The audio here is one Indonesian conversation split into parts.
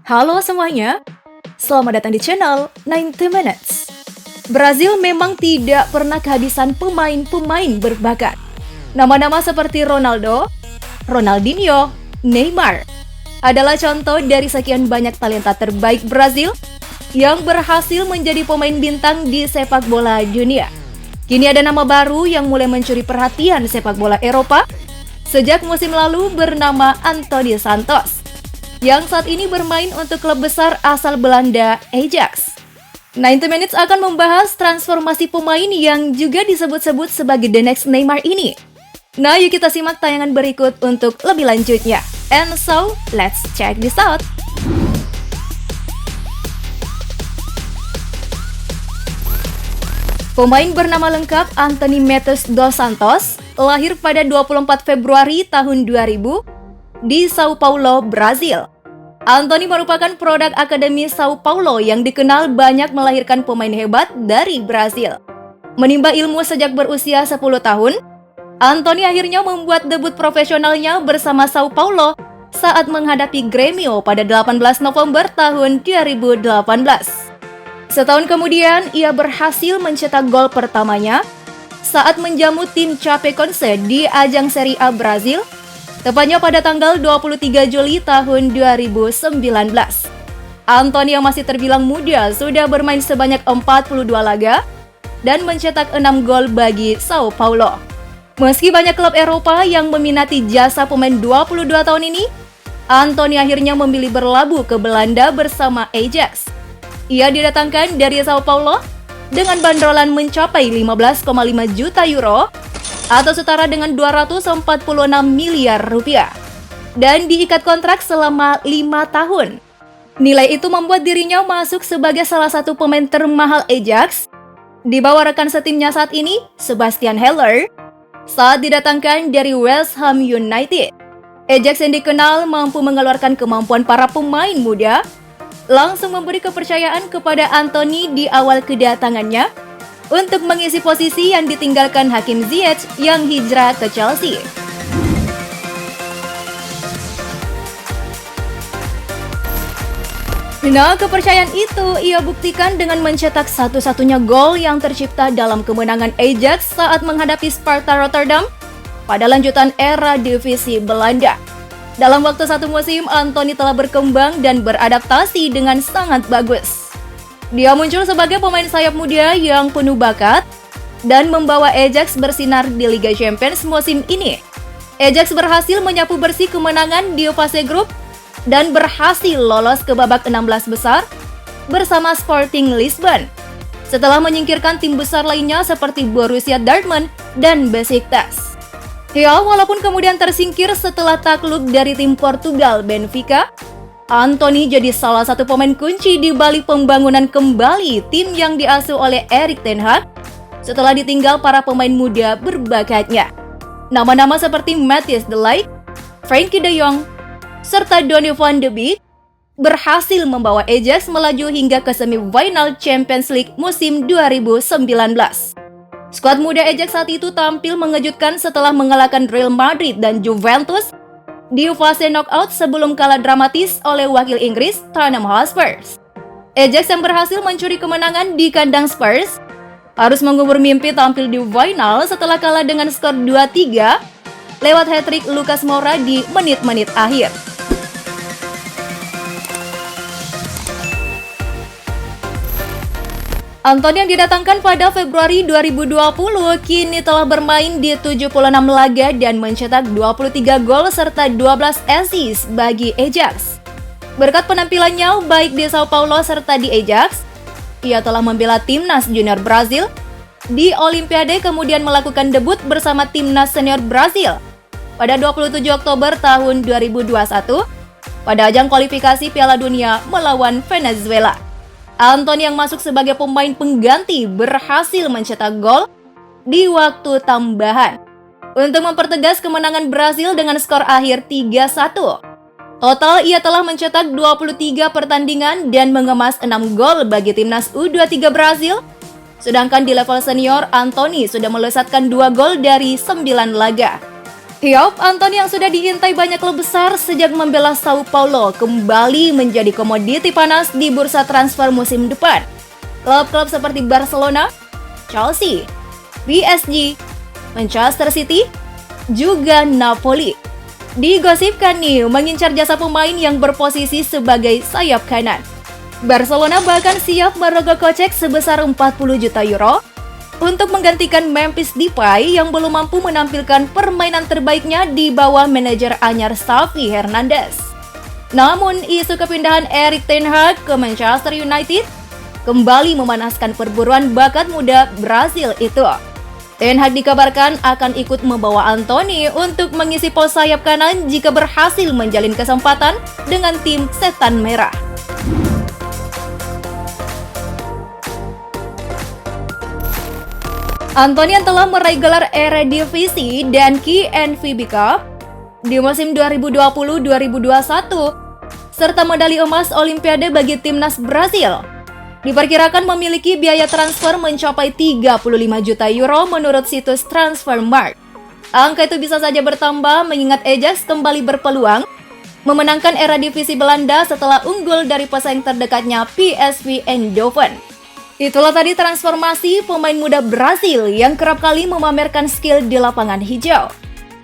Halo semuanya, selamat datang di channel 90 Minutes. Brazil memang tidak pernah kehabisan pemain-pemain berbakat. Nama-nama seperti Ronaldo, Ronaldinho, Neymar adalah contoh dari sekian banyak talenta terbaik Brazil yang berhasil menjadi pemain bintang di sepak bola dunia. Kini ada nama baru yang mulai mencuri perhatian sepak bola Eropa sejak musim lalu bernama Anthony Santos, yang saat ini bermain untuk klub besar asal Belanda, Ajax. 90 Minutes akan membahas transformasi pemain yang juga disebut-sebut sebagai the next Neymar ini. Nah, yuk kita simak tayangan berikut untuk lebih lanjutnya. And so, let's check this out. Pemain bernama lengkap Anthony Matheus dos Santos lahir pada 24 Februari tahun 2000 di Sao Paulo, Brazil. Anthony merupakan produk Akademi Sao Paulo yang dikenal banyak melahirkan pemain hebat dari Brazil. Menimba ilmu sejak berusia 10 tahun, Anthony akhirnya membuat debut profesionalnya bersama Sao Paulo saat menghadapi Grêmio pada 18 November tahun 2018. Setahun kemudian, ia berhasil mencetak gol pertamanya saat menjamu tim Chapecoense di ajang Serie A Brazil, tepatnya pada tanggal 23 Juli tahun 2019. Anthony yang masih terbilang muda sudah bermain sebanyak 42 laga dan mencetak 6 gol bagi Sao Paulo. Meski banyak klub Eropa yang meminati jasa pemain 22 tahun ini, Anthony akhirnya memilih berlabuh ke Belanda bersama Ajax. Ia didatangkan dari Sao Paulo dengan bandrolan mencapai 15,5 juta euro atau setara dengan 246 miliar rupiah, dan diikat kontrak selama 5 tahun. Nilai itu membuat dirinya masuk sebagai salah satu pemain termahal Ajax di bawah rekan setimnya saat ini, Sebastian Haller, saat didatangkan dari West Ham United. Ajax yang dikenal mampu mengeluarkan kemampuan para pemain muda langsung memberi kepercayaan kepada Anthony di awal kedatangannya untuk mengisi posisi yang ditinggalkan Hakim Ziyech yang hijrah ke Chelsea. Nah, kepercayaan itu ia buktikan dengan mencetak satu-satunya gol yang tercipta dalam kemenangan Ajax saat menghadapi Sparta Rotterdam pada lanjutan era divisi Belanda. Dalam waktu satu musim, Anthony telah berkembang dan beradaptasi dengan sangat bagus. Dia muncul sebagai pemain sayap muda yang penuh bakat dan membawa Ajax bersinar di Liga Champions musim ini. Ajax berhasil menyapu bersih kemenangan di fase grup dan berhasil lolos ke babak 16 besar bersama Sporting Lisbon setelah menyingkirkan tim besar lainnya seperti Borussia Dortmund dan Besiktas. Ya, walaupun kemudian tersingkir setelah takluk dari tim Portugal Benfica, Anthony jadi salah satu pemain kunci di balik pembangunan kembali tim yang diasuh oleh Erik ten Hag setelah ditinggal para pemain muda berbakatnya. Nama-nama seperti Matthijs de Ligt, Frenkie de Jong, serta Donny van de Beek berhasil membawa Ajax melaju hingga ke semifinal Champions League musim 2019. Skuad muda Ajax saat itu tampil mengejutkan setelah mengalahkan Real Madrid dan Juventus di fase knockout sebelum kalah dramatis oleh wakil Inggris Tottenham Hotspur. Ajax yang berhasil mencuri kemenangan di kandang Spurs harus mengubur mimpi tampil di final setelah kalah dengan skor 2-3 lewat hat-trick Lucas Moura di menit-menit akhir. Anthony yang didatangkan pada Februari 2020 kini telah bermain di 76 laga dan mencetak 23 gol serta 12 assist bagi Ajax. Berkat penampilannya baik di Sao Paulo serta di Ajax, ia telah membela timnas junior Brazil di Olimpiade kemudian melakukan debut bersama timnas senior Brazil pada 27 Oktober tahun 2021 pada ajang kualifikasi Piala Dunia melawan Venezuela. Anthony yang masuk sebagai pemain pengganti berhasil mencetak gol di waktu tambahan untuk mempertegas kemenangan Brazil dengan skor akhir 3-1. Total ia telah mencetak 23 pertandingan dan mengemas 6 gol bagi timnas U23 Brazil. Sedangkan di level senior, Anthony sudah melesatkan 2 gol dari 9 laga. Yup, Anthony yang sudah diintai banyak klub besar sejak membela Sao Paulo kembali menjadi komoditi panas di bursa transfer musim depan. Klub-klub seperti Barcelona, Chelsea, PSG, Manchester City, juga Napoli digosipkan nih mengincar jasa pemain yang berposisi sebagai sayap kanan. Barcelona bahkan siap merogoh kocek sebesar 40 juta euro untuk menggantikan Memphis Depay yang belum mampu menampilkan permainan terbaiknya di bawah manajer anyar Xavi Hernandez. Namun, isu kepindahan Erik ten Hag ke Manchester United kembali memanaskan perburuan bakat muda Brasil itu. Ten Hag dikabarkan akan ikut membawa Anthony untuk mengisi pos sayap kanan jika berhasil menjalin kesempatan dengan tim Setan Merah. Anthony yang telah meraih gelar Eredivisie dan KNVB Cup di musim 2020-2021 serta medali emas Olimpiade bagi timnas Brasil diperkirakan memiliki biaya transfer mencapai 35 juta euro menurut situs Transfermarkt. Angka itu bisa saja bertambah mengingat Ajax kembali berpeluang memenangkan Eredivisie Belanda setelah unggul dari pesaing terdekatnya PSV Eindhoven. Itulah tadi transformasi pemain muda Brasil yang kerap kali memamerkan skill di lapangan hijau.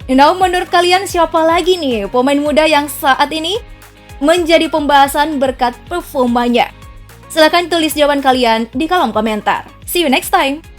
Nah, menurut kalian siapa lagi nih pemain muda yang saat ini menjadi pembahasan berkat performanya? Silahkan tulis jawaban kalian di kolom komentar. See you next time!